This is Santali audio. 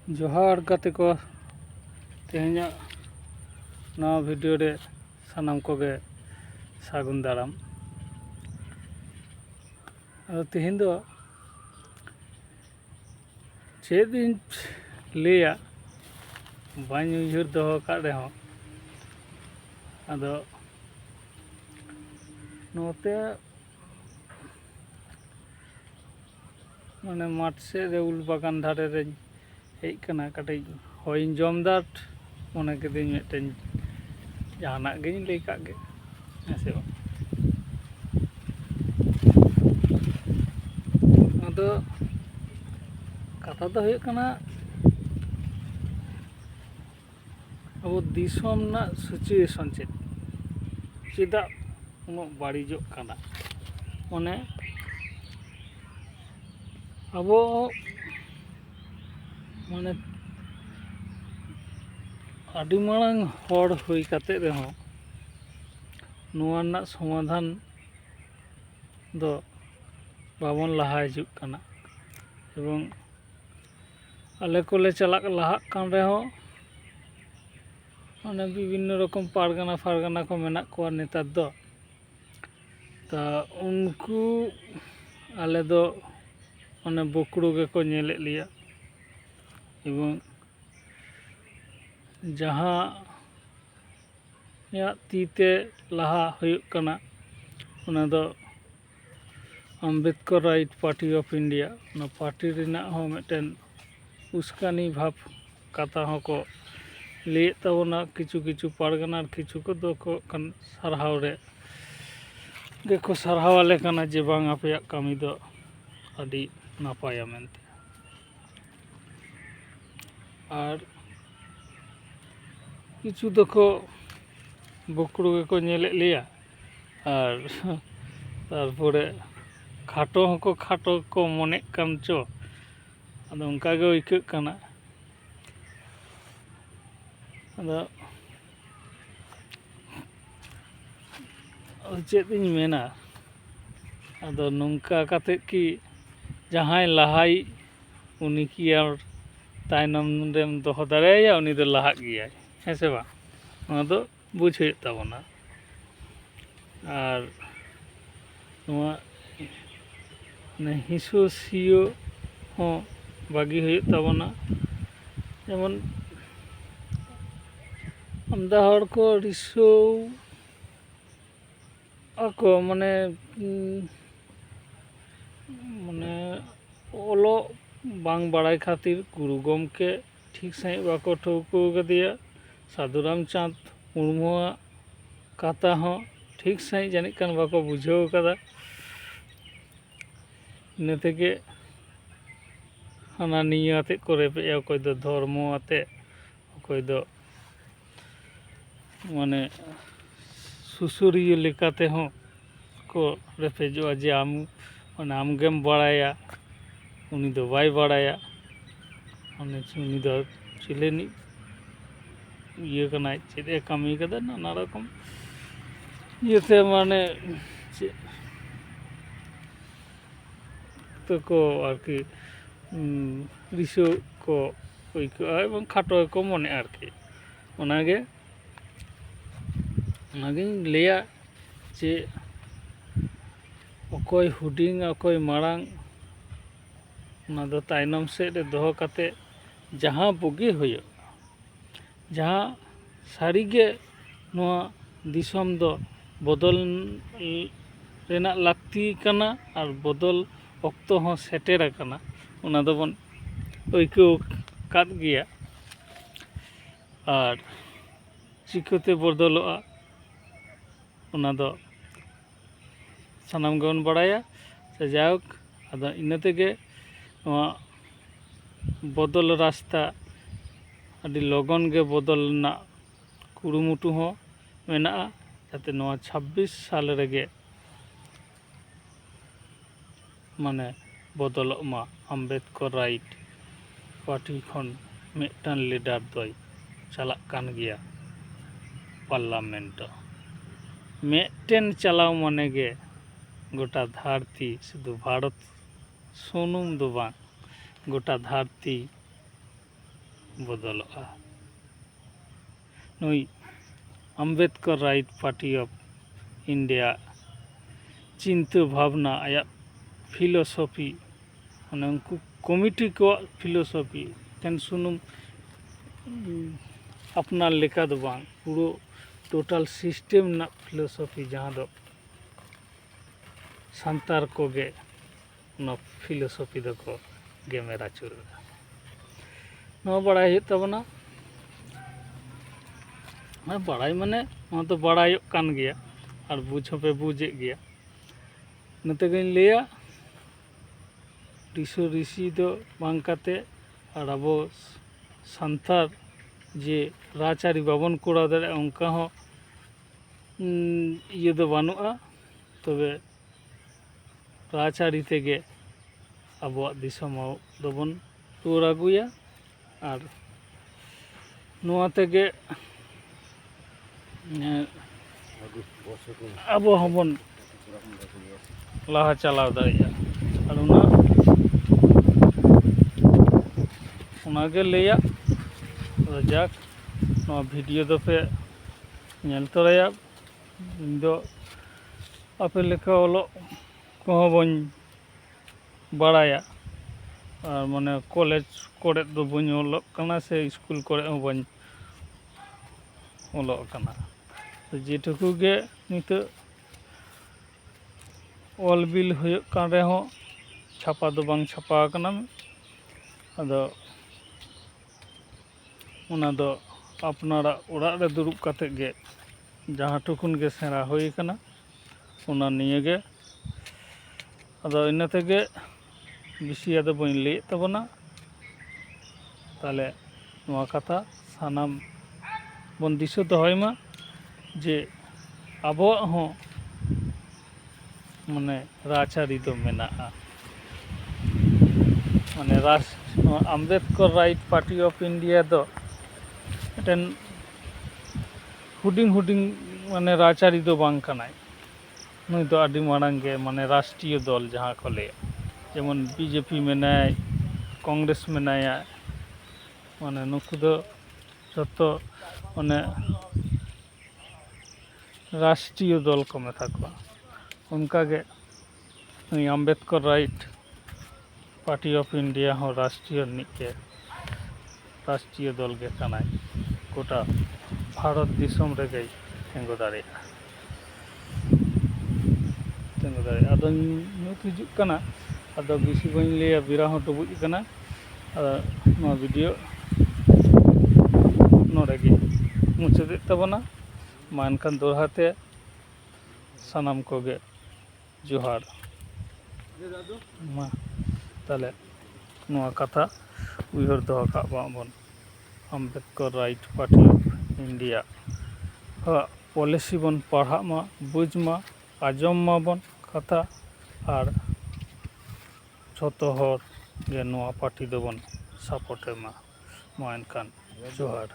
जोहार गाते को तेहना नवा वीडियो रे सानाम कोगे सागुन दाराम। तेहन दो चेद लिया बाñ उयहर दोहो का रेहो आदो नोते माने माठ से रे उल बागान धारे रे हेज कना कटई होयिन जमदा मने केदिन मिदटेन जहानाक गिन लई काग गे हेसे बा आदो कथा दो हुयुग कना अब दिसोम ना सिचुएशन चेदा उन्नत बाड़िजोग कना मने अब माने आदि मारांग हर हुई काते रेहो नोआ ना समाधान दो बाबन लहा हिजुग कना एवं आले कोले चलाक लाहाक कान रेहो माने विभिन्न रकम पारगाना फारगाना को मेनाक कोआ नेतार दो ता उनको आले दो माने बोकड़ो गे को नेलेक लिया एवं जहाँ या तीते लहा हुयुग कना उना दो Ambedkar right party of India ना पार्टी रिना हो मिदटेन उस्कानी भाव कथा हो को लिए तबना किछु किछु पारगाना किछु को दो को कन सरहाव रे देखो सरहाव आले कना जे बांग आपेया कामी दो आदि नापाया मेनते और किछु दोको बोकड़ो को नेले लिया और तारपरे खाटो हको खाटो को मने कान चो आदो उनका गे उइकाग कना आदो चेद इन मेना आदो नोंका काते कि जहां लहाई उनी की और तायनम रेम दोहो दाड़ेया उनी दो लाहाग गियाय हेसे बा ओना दो बुझ हुयुग ताबोना और नोआ ने हिसो सियो हो बागी हुयुग ताबोना जेमन आमदा हर को रिसो ako mane mane olo bang barai khatir guru gomke ठीक सही बाको ठौको गदिया साधुराम चाँद मुर्मुआ कथा हो ठीक सही जानी कान बाको बुझाव कदा इना थेके हाना निया आते को रेपेया अकय दो धर्म आते अकय दो माने सुसुरिया लेकाते हो को रेपेजोआ जे आम माने आमगेम बाड़ाया उनी दो बाय बाड़ाया माने उनी दो चिलेनी ये कनाय चेद ए कामी कदा नाना रकम येते माने तो को आरकी रिसो को उइका एवं खाटो को मने आरकी ओनागे लिया जे अकय हुडिंग अकय मारांग ना दो तायनम से रे दोहो काते जहाँ बुगी हुयुग जहाँ सारीगे नोआ दिसोम दो बदल रेना लाक्ति कना और बदल अक्तो हो सेटेर कना उना दो बन उइकाव काद गिया और चिकाते बदलोआ उना दो सानाम गेबन बाड़ाया से जायक आदो इना तेगे नोआ बदल रास्ता आदि लगन गे बदल ना कुरुमुटु हो मेना जाते नोआ 26 साल रेगे माने बदलोग मा अम्बेडकर राइट पार्टी खन मिदटान लिडार दोय चालाक कान गिया पार्लामेंट मिदटेन चलाव माने गे गोटा धरती शुधु भारत सुनुम दो बांग गोटा धरती ᱵᱚᱫᱚᱞᱚᱜᱼᱟ᱾ ᱱᱩᱭ ᱟᱢᱵᱮᱫᱠᱚᱨ ᱨᱟᱭᱤᱴ ᱯᱟর্টি অফ ইন্ডিয়া চিন্তা ভাবনা আয়াত ফিলোসফি মানে উনকু কমিটি কোয়াগ ফিলোসফি এখান সুনুম আপনার লেখা দো বাং পুরো টোটাल सिस्टम ना फिलोसफी जहाँ दो सांतार को गे ना फिलोसफी दो को गे मेरा चुरा ना बड़ा ही तब ना मैं बड़ा ही मने वहाँ तो बड़ा ही कान गया और बूझो पे बूझे गया नते गई लिया ऋषि ऋषि दो बांग काते और अब सांतार जे राचारी बाबन कोड़ा दरे उनका हो ये दो बानुआ तबे राचारी तेगे अब दिसम दोबन टूर आगुया और नुआ तेगे अब हमन लाहा चलाव दाड़िया और उनागे लेया जाक नवा वीडियो दो पे नेल तोराया दो आपे लेखा ओलो कोहो बन बाड़ाया और माने कॉलेज कोड़े दो बन ओलोग कना से स्कूल कोड़े हो बन ओलोग कना तो जेटुकु गे नितो ऑल बिल हुयुग कान रेहो छापा दो बांग छापा कना अदो उना दो अपनारा ओड़ा रे दुरुब काते गे जहाँ टुकुन गे सेरा हुई कना उना निये गे अदो इना तेगे बिसिया दो बइन ले तबना ताले नवा कथा सानाम बन दिसो दोहयमा जे आबो हो माने राचारी दो मेनाआ माने Ambedkar right party of India दो मिटन हुडिंग हुडिंग माने राचारी दो बांग कनाय नुई दो आदि मारांग गे माने राष्ट्रीय दल जहाँ को ले जेमन बीजेपी मेनाय कांग्रेस मेनाया माने नुकु दो जतो माने राष्ट्रीय दल को मेथा को उनका गे नुई Ambedkar right party of India हो राष्ट्रीय निके राष्ट्रीय दल गे कनाय गोटा भारत दिसम रे गई तेंगो दाड़े अदो नुत हिजुग कना अदो बिसी बइन लेया बिरा हो टुबुज कना नो वीडियो नोडे गे मुचादे तबना मा एनखान दोहराते सानाम को गे जोहार मा ताले नोआ कथा उयहर दोहो काग बाबन Ambedkar right party of India policy बन पढ़ा मा बुझ मा आजम मा बन कथा और छोटो हर जे नोआ पार्टी दो बन सपोर्टे मा एनखान जोहार।